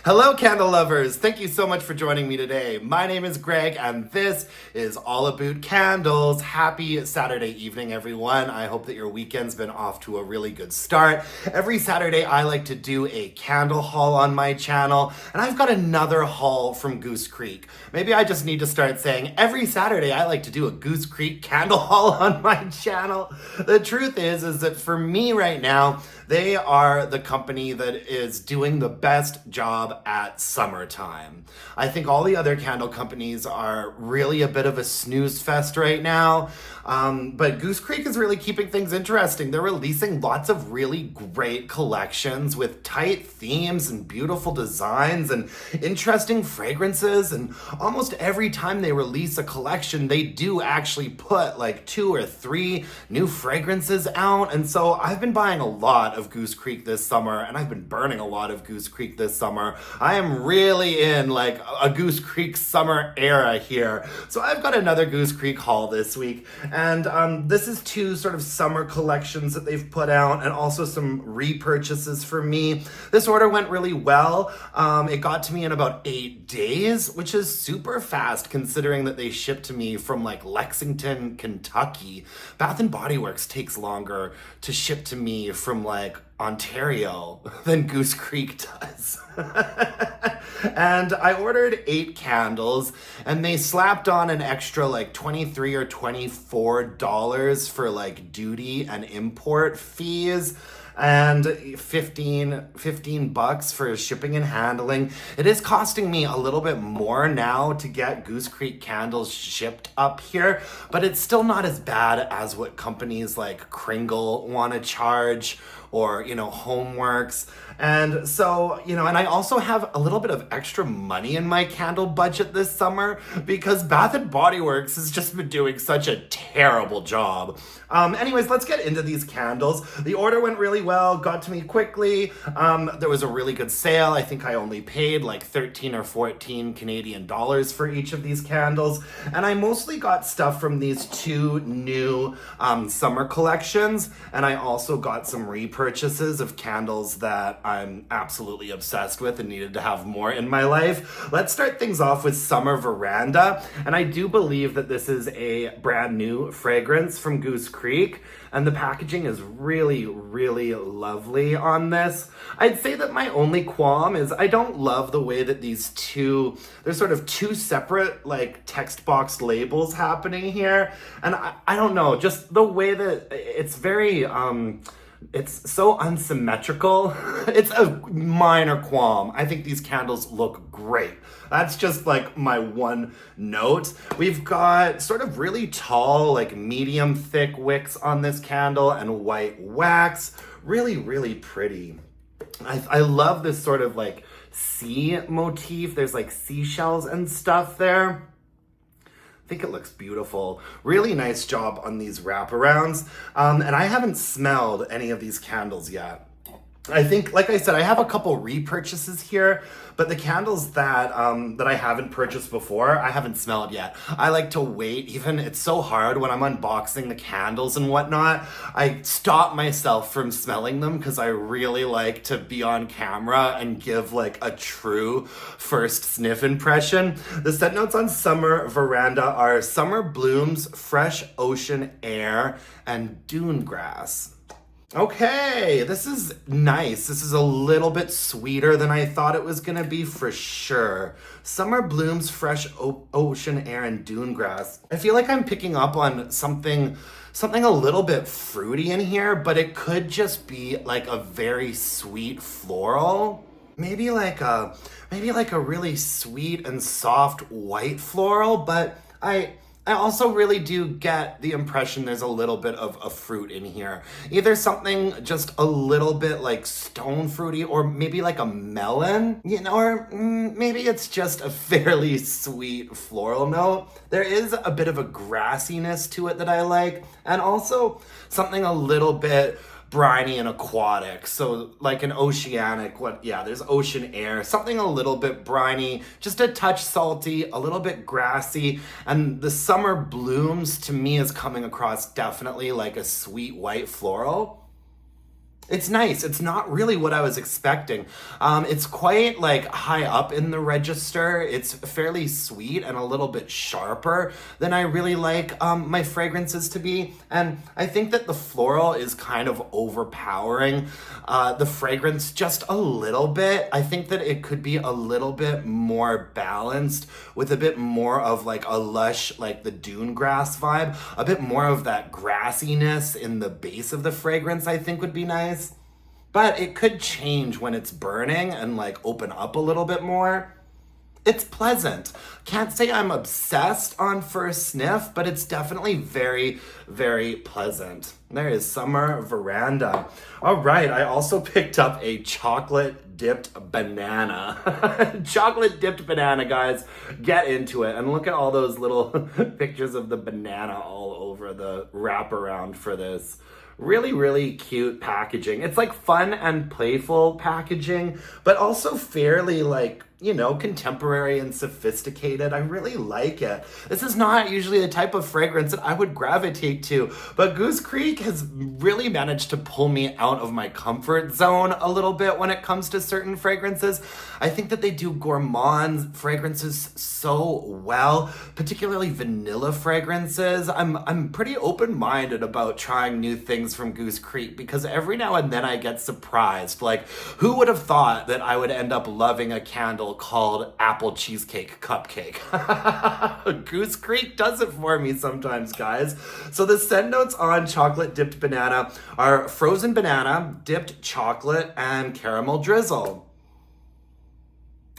Hello, candle lovers. Thank you so much for joining me today. My name is Greg, and this is all about candles. Happy Saturday evening, everyone. I hope that your weekend's been off to a really good start. Every Saturday, I like to do a candle haul on my channel, and I've got another haul from Goose Creek. Maybe I just need to start saying every Saturday, I like to do a Goose Creek candle haul on my channel. The truth is that for me right now, they are the company that is doing the best job at summertime. I think all the other candle companies are really a bit of a snooze fest right now. But Goose Creek is really keeping things interesting. They're releasing lots of really great collections with tight themes and beautiful designs and interesting fragrances. And almost every time they release a collection, they do actually put like 2 or 3 new fragrances out. And so I've been buying a lot of Goose Creek this summer, and I've been burning a lot of Goose Creek this summer. I am really in like a Goose Creek summer era here. So I've got another Goose Creek haul this week. And this is 2 sort of summer collections that they've put out, and also some repurchases for me. This order went really well. It got to me in about 8 days, which is super fast considering that they shipped to me from like Lexington, Kentucky. Bath & Body Works takes longer to ship to me from like Ontario than Goose Creek does. And I ordered 8 candles, and they slapped on an extra like $23 or $24 for like duty and import fees, and 15 bucks for shipping and handling. It is costing me a little bit more now to get Goose Creek candles shipped up here, but it's still not as bad as what companies like Kringle want to charge, or, Homeworks. And so, and I also have a little bit of extra money in my candle budget this summer because Bath & Body Works has just been doing such a terrible job. Anyways, let's get into these candles. The order went really well, got to me quickly. There was a really good sale. I think I only paid like 13 or 14 Canadian dollars for each of these candles. And I mostly got stuff from these 2 new summer collections. And I also got some repurchases of candles that I'm absolutely obsessed with and needed to have more in my life. Let's start things off with Summer Veranda. And I do believe that this is a brand new fragrance from Goose Creek, and the packaging is really, really lovely on this. I'd say that my only qualm is I don't love the way that there's sort of 2 separate like text box labels happening here. And I don't know, just the way that it's very, it's so unsymmetrical. It's a minor qualm. I think these candles look great. That's just like my one note. We've got sort of really tall, like medium thick wicks on this candle and white wax. Really, really pretty. I love this sort of like sea motif. There's like seashells and stuff there. I think it looks beautiful. Really nice job on these wraparounds. And I haven't smelled any of these candles yet. I think, like I said, I have a couple repurchases here, but the candles that I haven't purchased before, I haven't smelled yet. I like to wait. It's so hard when I'm unboxing the candles and whatnot. I stop myself from smelling them because I really like to be on camera and give like a true first sniff impression. The scent notes on Summer Veranda are summer blooms, fresh ocean air, and dune grass. Okay, this is nice. This is a little bit sweeter than I thought it was gonna be for sure. Summer blooms, fresh ocean air, and dune grass. I feel like I'm picking up on something a little bit fruity in here, but it could just be like a very sweet floral. Maybe like a really sweet and soft white floral, but I also really do get the impression there's a little bit of a fruit in here. Either something just a little bit like stone fruity, or maybe like a melon, or maybe it's just a fairly sweet floral note. There is a bit of a grassiness to it that I like, and also something a little bit briny and aquatic, so like an oceanic, there's ocean air, something a little bit briny, just a touch salty, a little bit grassy, and the summer blooms to me is coming across definitely like a sweet white floral. It's nice. It's not really what I was expecting. It's quite like high up in the register. It's fairly sweet and a little bit sharper than I really like my fragrances to be. And I think that the floral is kind of overpowering the fragrance just a little bit. I think that it could be a little bit more balanced with a bit more of like a lush, like the dune grass vibe, a bit more of that grassiness in the base of the fragrance I think would be nice. But it could change when it's burning and like open up a little bit more. It's pleasant. Can't say I'm obsessed on first sniff, but it's definitely very, very pleasant. There is Summer Veranda. All right, I also picked up a chocolate dipped banana. Chocolate dipped banana, guys. Get into it. And look at all those little pictures of the banana all over the wraparound for this. Really, really cute packaging. It's like fun and playful packaging, but also fairly like, you know, contemporary and sophisticated. I really like it. This is not usually the type of fragrance that I would gravitate to, but Goose Creek has really managed to pull me out of my comfort zone a little bit when it comes to certain fragrances. I think that they do gourmand fragrances so well, particularly vanilla fragrances. I'm pretty open-minded about trying new things from Goose Creek because every now and then I get surprised. Like, who would have thought that I would end up loving a candle called Apple Cheesecake Cupcake? Goose Creek does it for me sometimes, guys. So the scent notes on chocolate dipped banana are frozen banana, dipped chocolate, and caramel drizzle.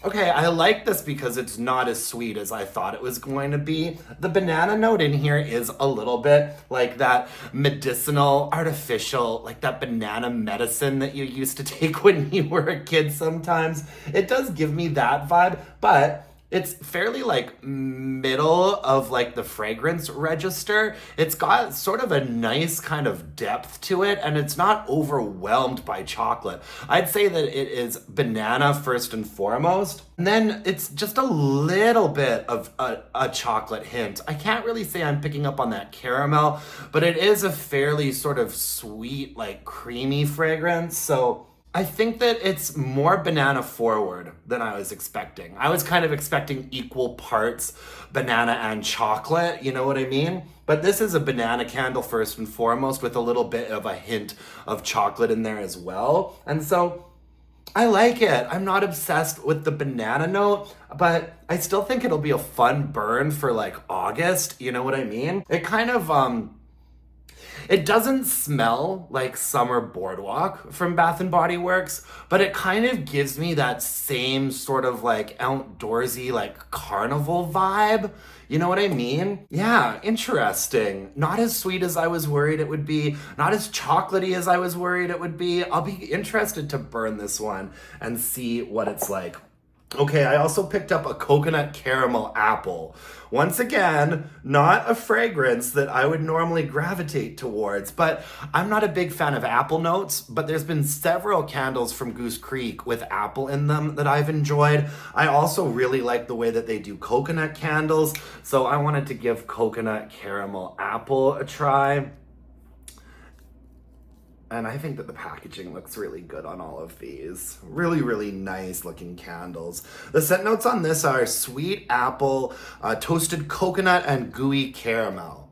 Okay, I like this because it's not as sweet as I thought it was going to be. The banana note in here is a little bit like that medicinal, artificial, like that banana medicine that you used to take when you were a kid sometimes. It does give me that vibe, but it's fairly like middle of like the fragrance register. It's got sort of a nice kind of depth to it and it's not overwhelmed by chocolate. I'd say that it is banana first and foremost. And then it's just a little bit of a chocolate hint. I can't really say I'm picking up on that caramel, but it is a fairly sort of sweet, like creamy fragrance. So I think that it's more banana forward than I was expecting. I was kind of expecting equal parts banana and chocolate, you know what I mean? But this is a banana candle first and foremost with a little bit of a hint of chocolate in there as well. And so I like it. I'm not obsessed with the banana note, but I still think it'll be a fun burn for like August, you know what I mean? It kind of, it doesn't smell like Summer Boardwalk from Bath & Body Works, but it kind of gives me that same sort of like outdoorsy, like carnival vibe. You know what I mean? Yeah, interesting. Not as sweet as I was worried it would be. Not as chocolatey as I was worried it would be. I'll be interested to burn this one and see what it's like. Okay, I also picked up a coconut caramel apple. Once again, not a fragrance that I would normally gravitate towards, but I'm not a big fan of apple notes, but there's been several candles from Goose Creek with apple in them that I've enjoyed. I also really like the way that they do coconut candles, so I wanted to give coconut caramel apple a try. And I think that the packaging looks really good on all of these. Really, really nice looking candles. The scent notes on this are sweet apple, toasted coconut, and gooey caramel.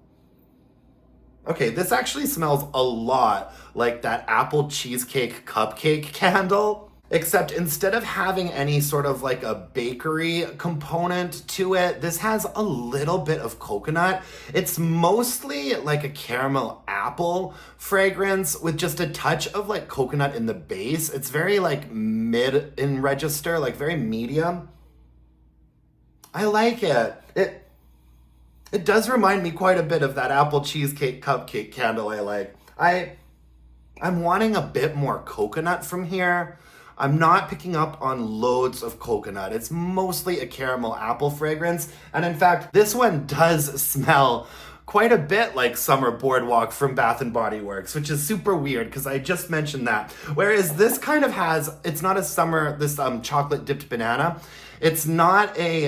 Okay, this actually smells a lot like that apple cheesecake cupcake candle. Except instead of having any sort of like a bakery component to it, this has a little bit of coconut. It's mostly like a caramel apple fragrance with just a touch of like coconut in the base. It's very like mid in register, like very medium. I like it. It does remind me quite a bit of that apple cheesecake cupcake candle I like. I'm wanting a bit more coconut from here. I'm not picking up on loads of coconut. It's mostly a caramel apple fragrance. And in fact, this one does smell quite a bit like Summer Boardwalk from Bath and Body Works, which is super weird because I just mentioned that. Whereas this kind of has, it's not a summer, this chocolate dipped banana. It's not a,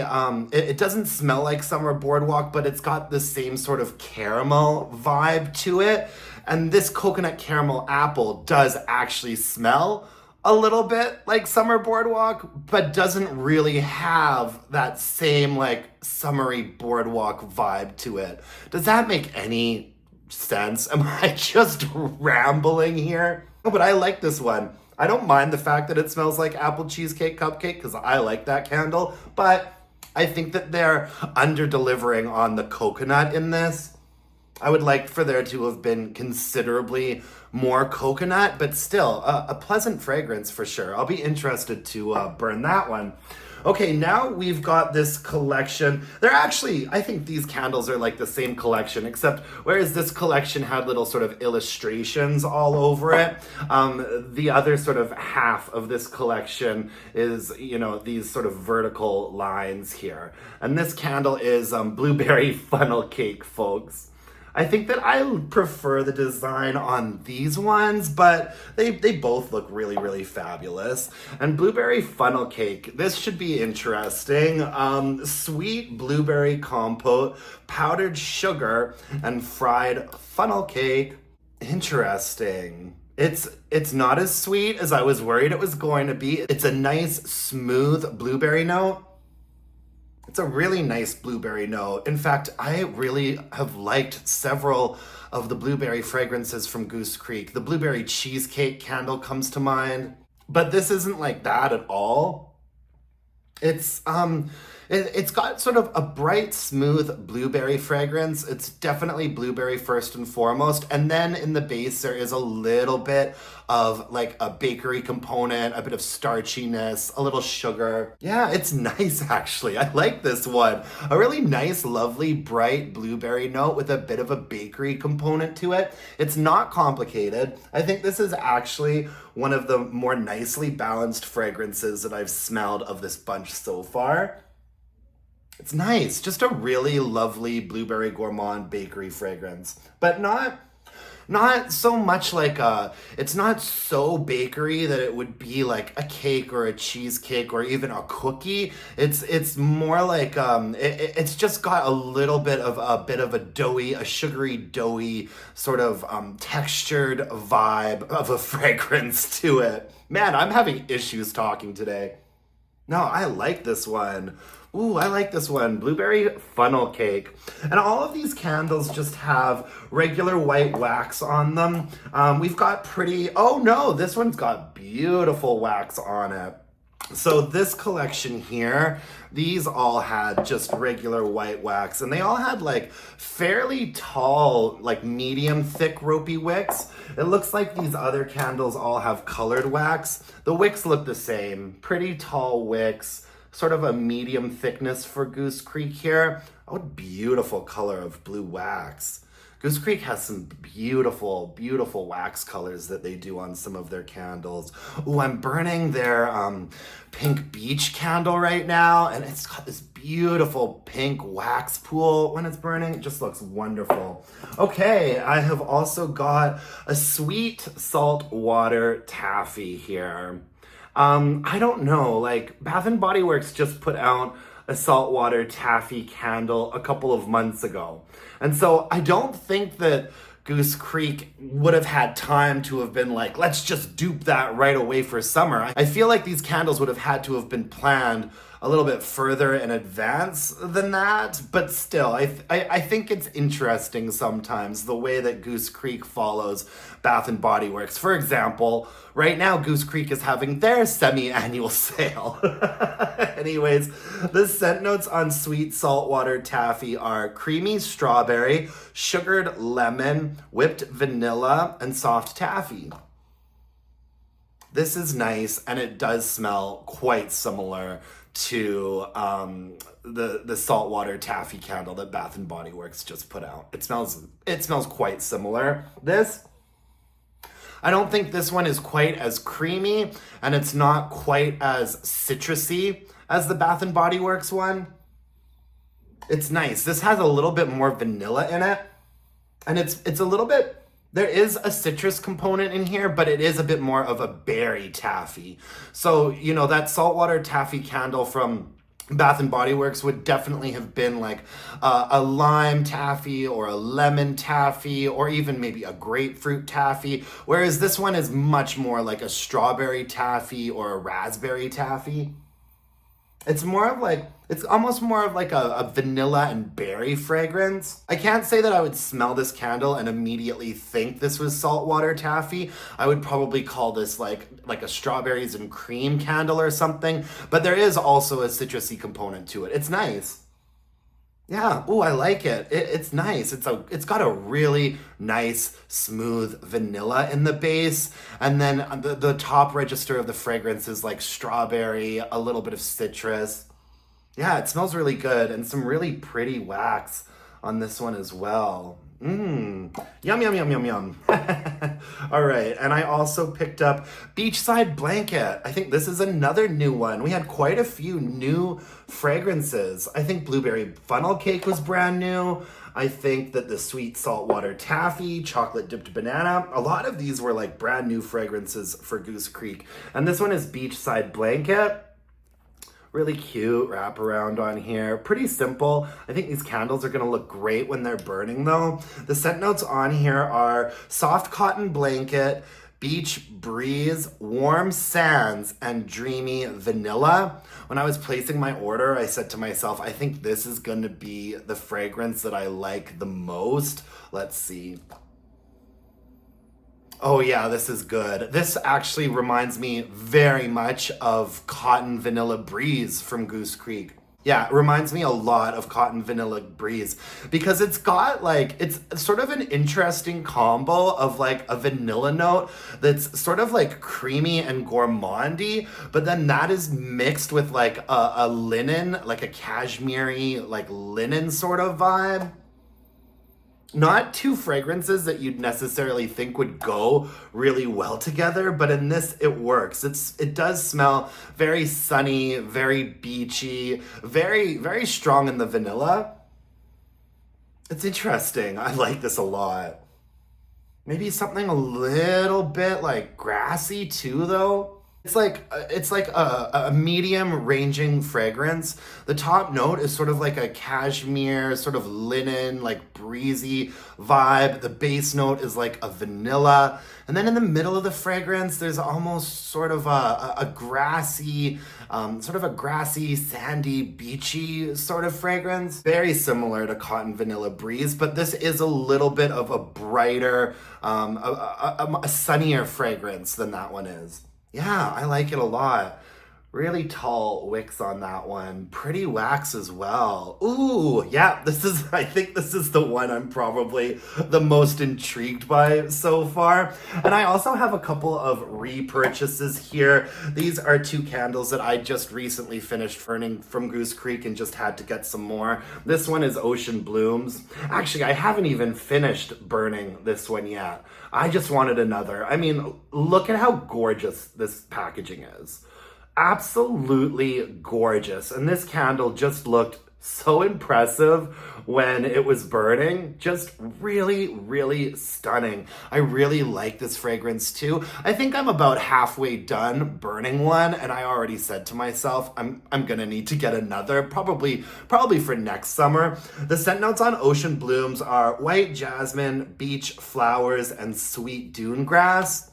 it doesn't smell like Summer Boardwalk, but it's got the same sort of caramel vibe to it. And this coconut caramel apple does actually smell a little bit like Summer Boardwalk, but doesn't really have that same like summery boardwalk vibe to it. Does that make any sense? Am I just rambling here? Oh, but I like this one. I don't mind the fact that it smells like apple cheesecake cupcake because I like that candle, but I think that they're under-delivering on the coconut in this. I would like for there to have been considerably more coconut, but still a pleasant fragrance for sure. I'll be interested to burn that one. Okay, now we've got this collection. They're actually, I think these candles are like the same collection, except whereas this collection had little sort of illustrations all over it, the other sort of half of this collection is, you know, these sort of vertical lines here. And this candle is blueberry funnel cake, folks. I think that I prefer the design on these ones, but they both look really, really fabulous. And blueberry funnel cake, this should be interesting. Sweet blueberry compote, powdered sugar, and fried funnel cake. Interesting. It's not as sweet as I was worried it was going to be. It's a nice, smooth blueberry note. It's a really nice blueberry note. In fact, I really have liked several of the blueberry fragrances from Goose Creek. The blueberry cheesecake candle comes to mind, but this isn't like that at all. It's got sort of a bright, smooth blueberry fragrance. It's definitely blueberry first and foremost. And then in the base, there is a little bit of like a bakery component, a bit of starchiness, a little sugar. Yeah, it's nice actually. I like this one. A really nice, lovely, bright blueberry note with a bit of a bakery component to it. It's not complicated. I think this is actually one of the more nicely balanced fragrances that I've smelled of this bunch so far. It's nice, just a really lovely blueberry gourmand bakery fragrance, but not so much like it's not so bakery that it would be like a cake or a cheesecake or even a cookie. It's more like it's just got a little bit of a doughy, a sugary doughy sort of textured vibe of a fragrance to it. Man, I'm having issues talking today. No, I like this one. Ooh, I like this one. Blueberry funnel cake. And all of these candles just have regular white wax on them. We've got oh no, this one's got beautiful wax on it. So this collection here, these all had just regular white wax, and they all had like fairly tall, like medium thick ropey wicks. It looks like these other candles all have colored wax. The wicks look the same, pretty tall wicks, sort of a medium thickness for Goose Creek here. Oh, beautiful color of blue wax. Goose Creek has some beautiful, beautiful wax colors that they do on some of their candles. Oh, I'm burning their pink beach candle right now, and it's got this beautiful pink wax pool when it's burning. It just looks wonderful. Okay, I have also got a sweet salt water taffy here. I don't know, like Bath and Body Works just put out a saltwater taffy candle a couple of months ago. And so I don't think that Goose Creek would have had time to have been like, let's just dupe that right away for summer. I feel like these candles would have had to have been planned a little bit further in advance than that, but still, I think it's interesting sometimes the way that Goose Creek follows Bath and Body Works. For example, right now Goose Creek is having their semi-annual sale. Anyways, the scent notes on sweet saltwater taffy are creamy strawberry, sugared lemon, whipped vanilla, and soft taffy. This is nice, and it does smell quite similar to the saltwater taffy candle that Bath and Body Works just put out. It smells quite similar. I don't think this one is quite as creamy, and it's not quite as citrusy as the Bath and Body Works one. It's nice. This has a little bit more vanilla in it. And it's a little bit, there is a citrus component in here, but it is a bit more of a berry taffy. So, you know, that saltwater taffy candle from Bath and Body Works would definitely have been like a lime taffy or a lemon taffy or even maybe a grapefruit taffy, whereas this one is much more like a strawberry taffy or a raspberry taffy. It's more of like, it's almost more of like a vanilla and berry fragrance. I can't say that I would smell this candle and immediately think this was saltwater taffy. I would probably call this like a strawberries and cream candle or something, but there is also a citrusy component to it. It's nice. Yeah, ooh, I like it. It's nice. It's got a really nice, smooth vanilla in the base, and then the top register of the fragrance is like strawberry, a little bit of citrus. Yeah, it smells really good, and some really pretty wax on this one as well. Mmm. Yum, yum, yum, yum, yum. All right, and I also picked up Beachside Blanket. I think this is another new one. We had quite a few new fragrances. I think Blueberry Funnel Cake was brand new. I think that the Sweet Saltwater Taffy, Chocolate Dipped Banana, a lot of these were like brand new fragrances for Goose Creek. And this one is Beachside Blanket. Really cute wraparound on here. Pretty simple. I think these candles are gonna look great when they're burning though. The scent notes on here are soft cotton blanket, beach breeze, warm sands, and dreamy vanilla. When I was placing my order, I said to myself, I think this is gonna be the fragrance that I like the most. Let's see. Oh yeah, this is good. This actually reminds me very much of Cotton Vanilla Breeze from Goose Creek. Yeah, it reminds me a lot of Cotton Vanilla Breeze because it's got like, it's sort of an interesting combo of like a vanilla note that's sort of like creamy and gourmandy, but then that is mixed with like a linen, like a cashmere, like linen sort of vibe. Not two fragrances that you'd necessarily think would go really well together, but in this it works. It does smell very sunny, very beachy, very strong in the vanilla. It's interesting. I like this a lot. Maybe something a little bit like grassy too though. It's like a medium ranging fragrance. The top note is sort of like a cashmere, sort of linen, like breezy vibe. The base note is like a vanilla. And then in the middle of the fragrance, there's almost sort of a grassy, sandy, beachy sort of fragrance. Very similar to Cotton Vanilla Breeze, but this is a little bit of a brighter, a sunnier fragrance than that one is. Yeah, I like it a lot. Really tall wicks on that one. Pretty wax as well. Ooh, yeah, I think this is the one I'm probably the most intrigued by so far. And I also have a couple of repurchases here. These are two candles that I just recently finished burning from Goose Creek and just had to get some more. This one is Ocean Blooms. Actually, I haven't even finished burning this one yet. I just wanted another. I mean, look at how gorgeous this packaging is. Absolutely gorgeous. And this candle just looked so impressive when it was burning. Just really stunning. I really like this fragrance too. I think I'm about halfway done burning one, and I already said to myself, I'm gonna need to get another, probably for next summer. The scent notes on Ocean Blooms are white jasmine, beach flowers, and sweet dune grass.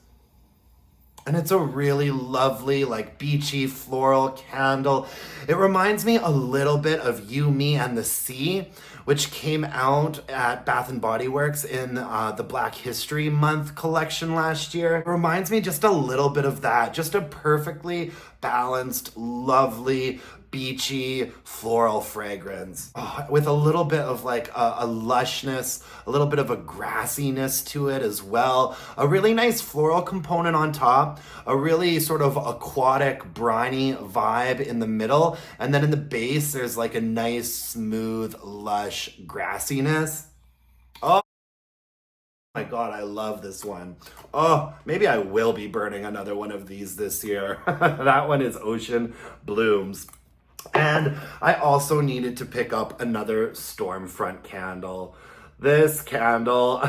And it's a really lovely, like beachy floral candle. It reminds me a little bit of You, Me, and the Sea, which came out at Bath and Body Works in the Black History Month collection last year. It reminds me just a little bit of that. Just a perfectly balanced, lovely, beachy floral fragrance with a little bit of like a lushness, a little bit of a grassiness to it as well. A really nice floral component on top, a really sort of aquatic, briny vibe in the middle, and then in the base there's like a nice, smooth, lush grassiness. Oh my God, I love this one. Oh, maybe I will be burning another one of these this year. That one is Ocean Blooms. And I also needed to pick up another Stormfront candle. This candle,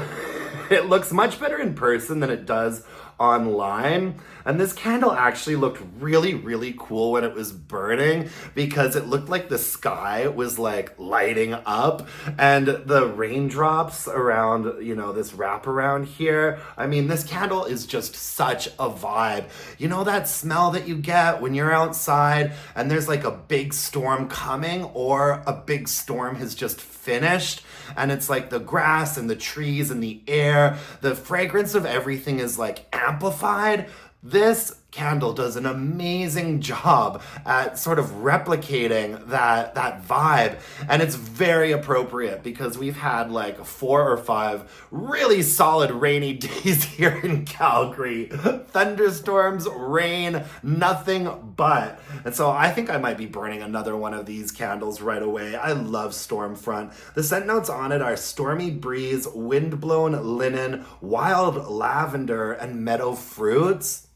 it looks much better in person than it does online. And this candle actually looked really, really cool when it was burning because it looked like the sky was like lighting up and the raindrops around, this wraparound here. I mean, this candle is just such a vibe. You know that smell that you get when you're outside and there's like a big storm coming or a big storm has just finished and it's like the grass and the trees and the air, the fragrance of everything is like amplified. This candle does an amazing job at sort of replicating that vibe, and it's very appropriate because we've had like 4 or 5 really solid rainy days here in Calgary. Thunderstorms, rain, nothing but. And so I think I might be burning another one of these candles right away. I love Stormfront. The scent notes on it are stormy breeze, wind-blown linen, wild lavender, and meadow fruits.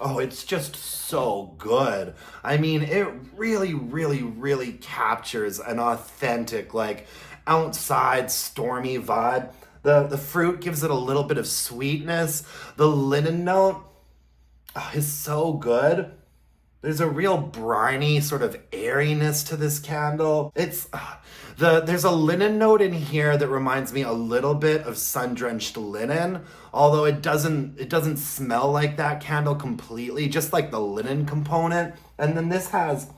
Oh, it's just so good. I mean, it really, really, really captures an authentic, like, outside stormy vibe. The fruit gives it a little bit of sweetness. The linen note is so good. There's a real briny sort of airiness to this candle. There's a linen note in here that reminds me a little bit of sun-drenched linen, although it doesn't smell like that candle completely, just like the linen component. And then this has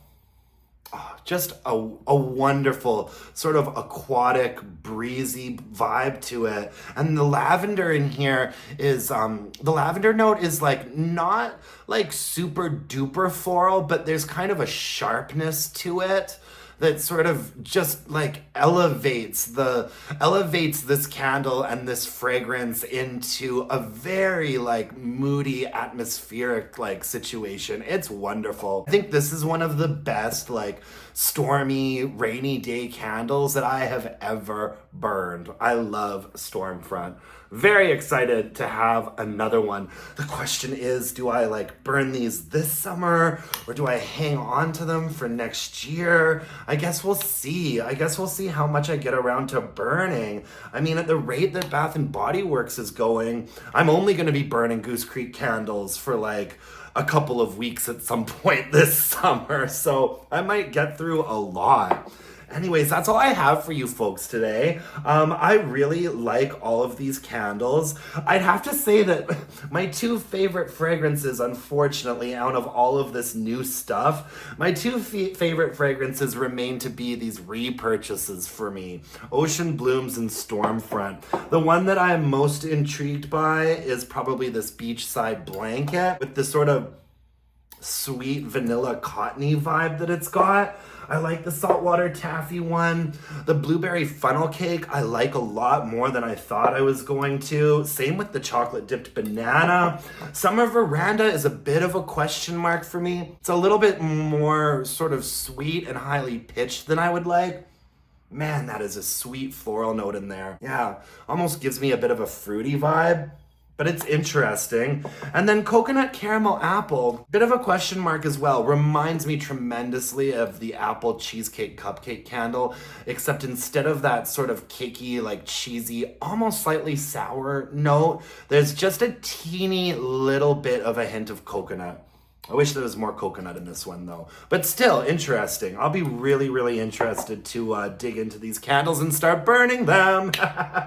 just a wonderful sort of aquatic, breezy vibe to it. And the lavender in here is, the lavender note is like not like super duper floral, but there's kind of a sharpness to it that sort of just like elevates this candle and this fragrance into a very like moody, atmospheric like situation. It's wonderful. I think this is one of the best like stormy, rainy day candles that I have ever burned. I love Stormfront. Very excited to have another one. The question is, do I like burn these this summer or do I hang on to them for next year? I guess we'll see. How much I get around to burning. I mean, at the rate that Bath and Body Works is going, I'm only going to be burning Goose Creek candles for like a couple of weeks at some point this summer. So I might get through a lot. Anyways, that's all I have for you folks today. I really like all of these candles. I'd have to say that my 2 favorite fragrances, unfortunately, out of all of this new stuff, my 2 favorite fragrances remain to be these repurchases for me. Ocean Blooms and Stormfront. The one that I'm most intrigued by is probably this Beachside Blanket with this sort of sweet vanilla cottony vibe that it's got. I like the saltwater taffy one. The blueberry funnel cake I like a lot more than I thought I was going to. Same with the chocolate dipped banana. Summer Veranda is a bit of a question mark for me. It's a little bit more sort of sweet and highly pitched than I would like. Man, that is a sweet floral note in there. Yeah, almost gives me a bit of a fruity vibe. But it's interesting. And then coconut caramel apple, bit of a question mark as well. Reminds me tremendously of the apple cheesecake cupcake candle, except instead of that sort of cakey, like cheesy, almost slightly sour note, there's just a teeny little bit of a hint of coconut. I wish there was more coconut in this one though, but still interesting. I'll be really, really interested to dig into these candles and start burning them.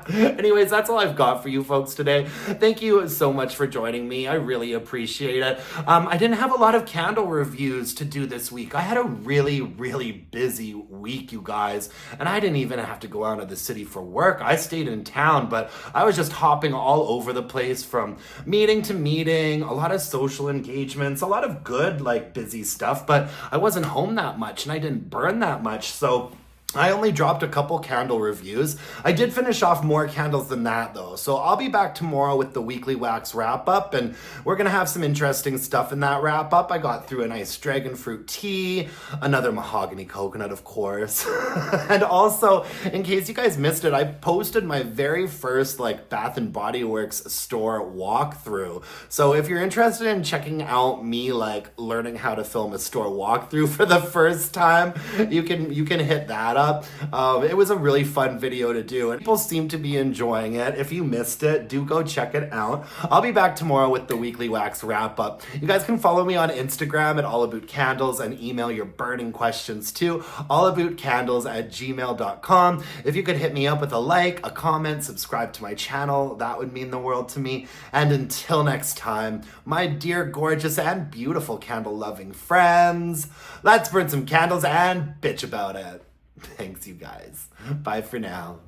Anyways, that's all I've got for you folks today. Thank you so much for joining me. I really appreciate it. I didn't have a lot of candle reviews to do this week. I had a really, really busy week, you guys, and I didn't even have to go out of the city for work. I stayed in town, but I was just hopping all over the place from meeting to meeting, a lot of social engagements, a lot of good like busy stuff, but I wasn't home that much and I didn't burn that much, so I only dropped a couple candle reviews. I did finish off more candles than that though, so I'll be back tomorrow with the weekly wax wrap up, and we're gonna have some interesting stuff in that wrap up. I got through a nice dragon fruit tea, another mahogany coconut of course, and also in case you guys missed it, I posted my very first like Bath and Body Works store walkthrough. So if you're interested in checking out me like learning how to film a store walkthrough for the first time, you can hit that setup. It was a really fun video to do, and people seem to be enjoying it. If you missed it, do go check it out. I'll be back tomorrow with the weekly wax wrap up. You guys can follow me on Instagram at allabootcandles and email your burning questions to allabootcandles@gmail.com. If you could hit me up with a like, a comment, subscribe to my channel, that would mean the world to me. And until next time, my dear, gorgeous, and beautiful candle-loving friends, let's burn some candles and bitch about it. Thanks, you guys. Bye for now.